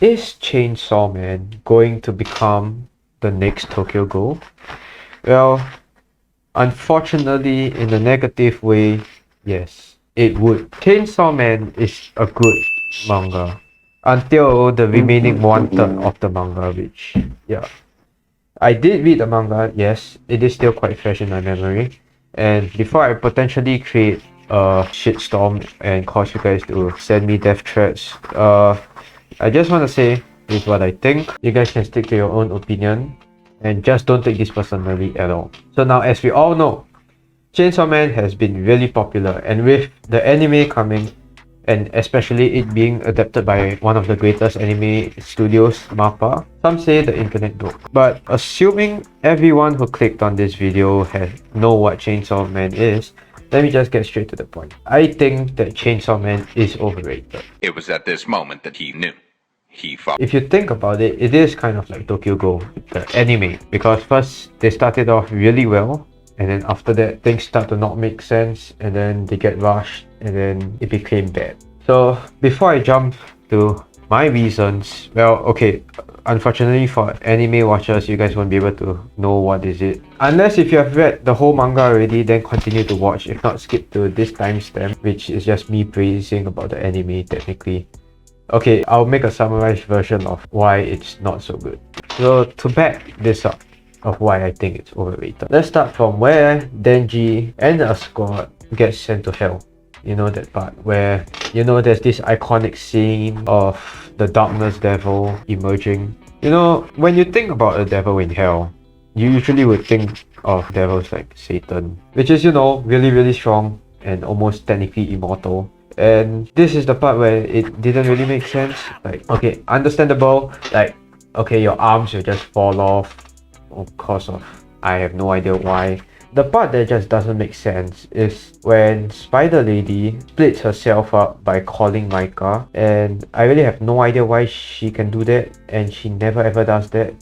Is Chainsawman going to become the next Tokyo Ghoul? Well, unfortunately, in a negative way, yes, it would. Chainsawman is a good manga until the remaining one third of the manga, which, yeah. I did read the manga, yes, it is still quite fresh in my memory. And before I potentially create a shitstorm and cause you guys to send me death threats, I just want to say this is what I think. You guys can stick to your own opinion and just don't take this personally at all. So now, as we all know, Chainsaw Man has been really popular, and with the anime coming, and especially it being adapted by one of the greatest anime studios, MAPPA, some say the internet broke. But assuming everyone who clicked on this video know what Chainsaw Man is, let me just get straight to the point. I think that Chainsaw Man is overrated. It was at this moment that he knew. If you think about it, it is kind of like Tokyo Ghoul, the anime, because first they started off really well, and then after that things start to not make sense, and then they get rushed, and then it became bad. So before I jump to my reasons, well, okay, unfortunately for anime watchers, you guys won't be able to know what is it. Unless if you have read the whole manga already, then continue to watch. If not, skip to this timestamp, which is just me praising about the anime technically. Okay, I'll make a summarized version of why it's not so good. So to back this up of why I think it's overrated, let's start from where Denji and a squad get sent to hell. You know that part where, you know, there's this iconic scene of the darkness devil emerging. You know, when you think about a devil in hell, you usually would think of devils like Satan, which is, you know, really strong and almost technically immortal. And this is the part where it didn't really make sense. Like, okay, understandable, like, okay, your arms will just fall off because of, I have no idea why. The part that just doesn't make sense is when Spider Lady splits herself up by calling Micah, and I really have no idea why she can do that, and she never ever does that,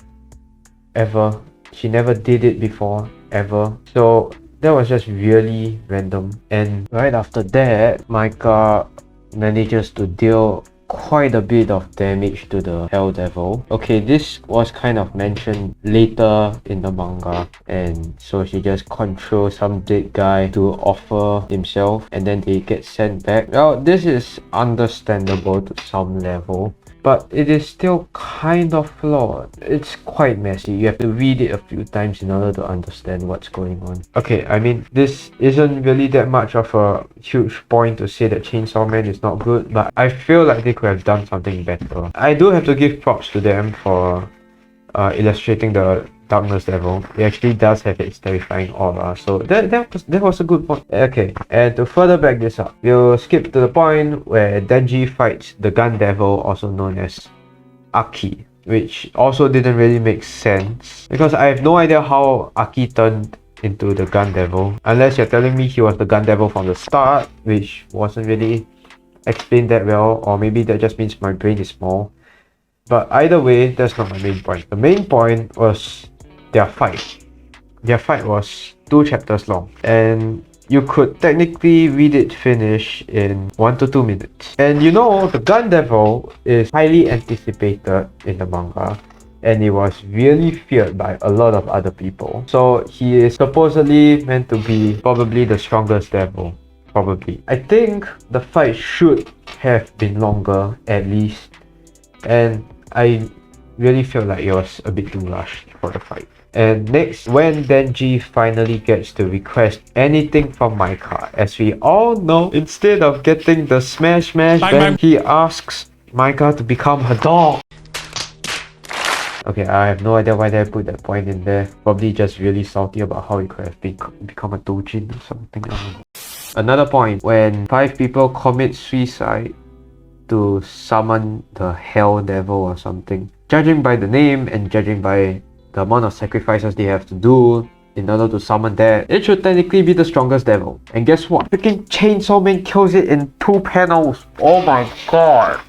ever. She never did it before, ever. So that was just really random. And right after that, Micah manages to deal quite a bit of damage to the Hell Devil. Okay, this was kind of mentioned later in the manga, and so she just controls some dead guy to offer himself, and then they get sent back. Well, this is understandable to some level, but it is still kind of flawed. It's quite messy. You have to read it a few times in order to understand what's going on. Okay, I mean, this isn't really that much of a huge point to say that Chainsaw Man is not good, but I feel like they could have done something better. I do have to give props to them for illustrating the Darkness Devil. It actually does have its terrifying aura, so that was a good point. Okay, and to further back this up, we'll skip to the point where Denji fights the Gun Devil, also known as Aki, which also didn't really make sense because I have no idea how Aki turned into the Gun Devil, unless you're telling me he was the Gun Devil from the start, which wasn't really explained that well, or maybe that just means my brain is small. But either way, that's not my main point. The main point was their fight. Their fight was 2 chapters long, and you could technically read it finish in 1 to 2 minutes. And you know, the Gun Devil is highly anticipated in the manga, and it was really feared by a lot of other people. So he is supposedly meant to be probably the strongest devil. Probably. I think the fight should have been longer at least, and I really feel like it was a bit too rushed for the fight. And next, when Denji finally gets to request anything from Micah, as we all know, instead of getting the smash bang, he asks Micah to become her dog. Okay, I have no idea why they put that point in there. Probably just really salty about how it could have become a doujin or something. I don't know. Another point, when 5 people commit suicide to summon the Hell Devil or something, judging by the name and judging by the amount of sacrifices they have to do in order to summon that, it should technically be the strongest devil. And guess what? Freaking Chainsaw Man kills it in 2 panels. Oh my god.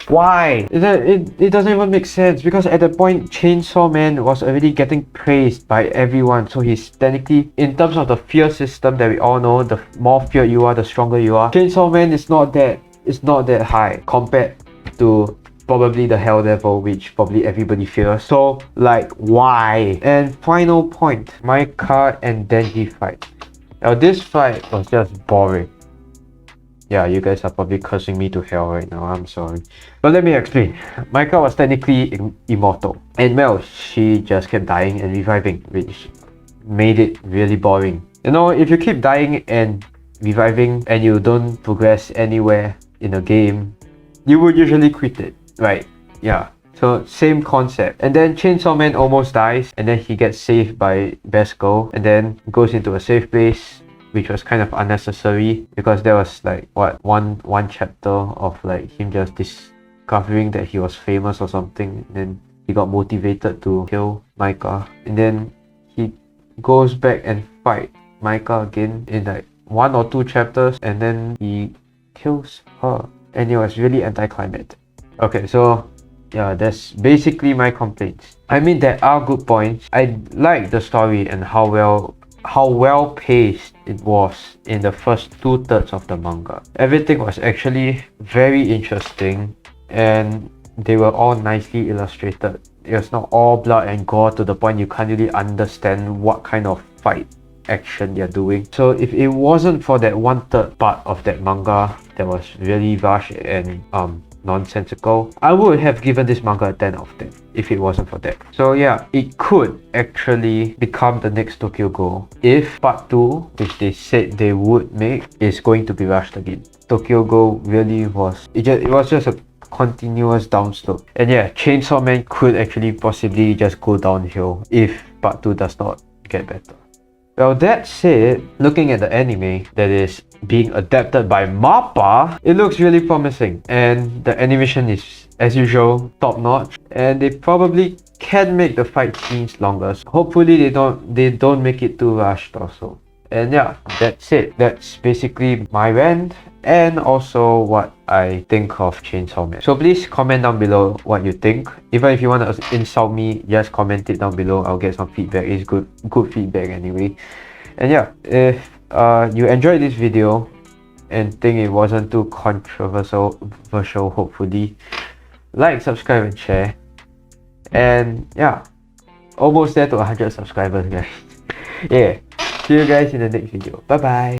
Why? It doesn't even make sense, because at that point Chainsaw Man was already getting praised by everyone, so he's technically, in terms of the fear system that we all know, the more feared you are, the stronger you are. Chainsaw Man is not that high compared to probably the Hell Devil, which probably everybody fears. So like, why? And final point, Maika and Denji fight. Now this fight was just boring. Yeah, you guys are probably cursing me to hell right now, I'm sorry. But let me explain. Maika was technically immortal. And well, she just kept dying and reviving, which made it really boring. You know, if you keep dying and reviving and you don't progress anywhere in a game, you would usually quit it, right? Yeah. So same concept. And then Chainsawman almost dies, and then he gets saved by Best Girl, and then goes into a safe place, which was kind of unnecessary because there was like what one chapter of like him just discovering that he was famous or something, and then he got motivated to kill Maika, and then he goes back and fight Maika again in like 1 or 2 chapters, and then he kills her, and it was really anticlimactic. Okay, so yeah, that's basically my complaints. I mean, there are good points. I like the story and how well paced it was in the first 2/3 of the manga. Everything was actually very interesting, and they were all nicely illustrated. It was not all blood and gore to the point you can't really understand what kind of fight action they're doing. So if it wasn't for that 1/3 part of that manga that was really rushed and nonsensical, I would have given this manga a 10 out of 10 if it wasn't for that. So yeah, it could actually become the next Tokyo Ghoul if part 2, which they said they would make, is going to be rushed again. Tokyo Ghoul really was, it was just a continuous downslope. And yeah, Chainsawman could actually possibly just go downhill if part 2 does not get better. Well, that said, looking at the anime that is being adapted by MAPPA, it looks really promising, and the animation is, as usual, top notch, and they probably can make the fight scenes longer. So hopefully they don't make it too rushed also. And yeah, that's it. That's basically my rant and also what I think of Chainsawman. So please comment down below what you think. Even if you want to insult me, just comment it down below. I'll get some feedback. It's good feedback anyway. And yeah, if you enjoyed this video and think it wasn't too controversial, hopefully, like, subscribe and share. And yeah, almost there to 100 subscribers, guys. Yeah. See you guys in the next video. Bye bye.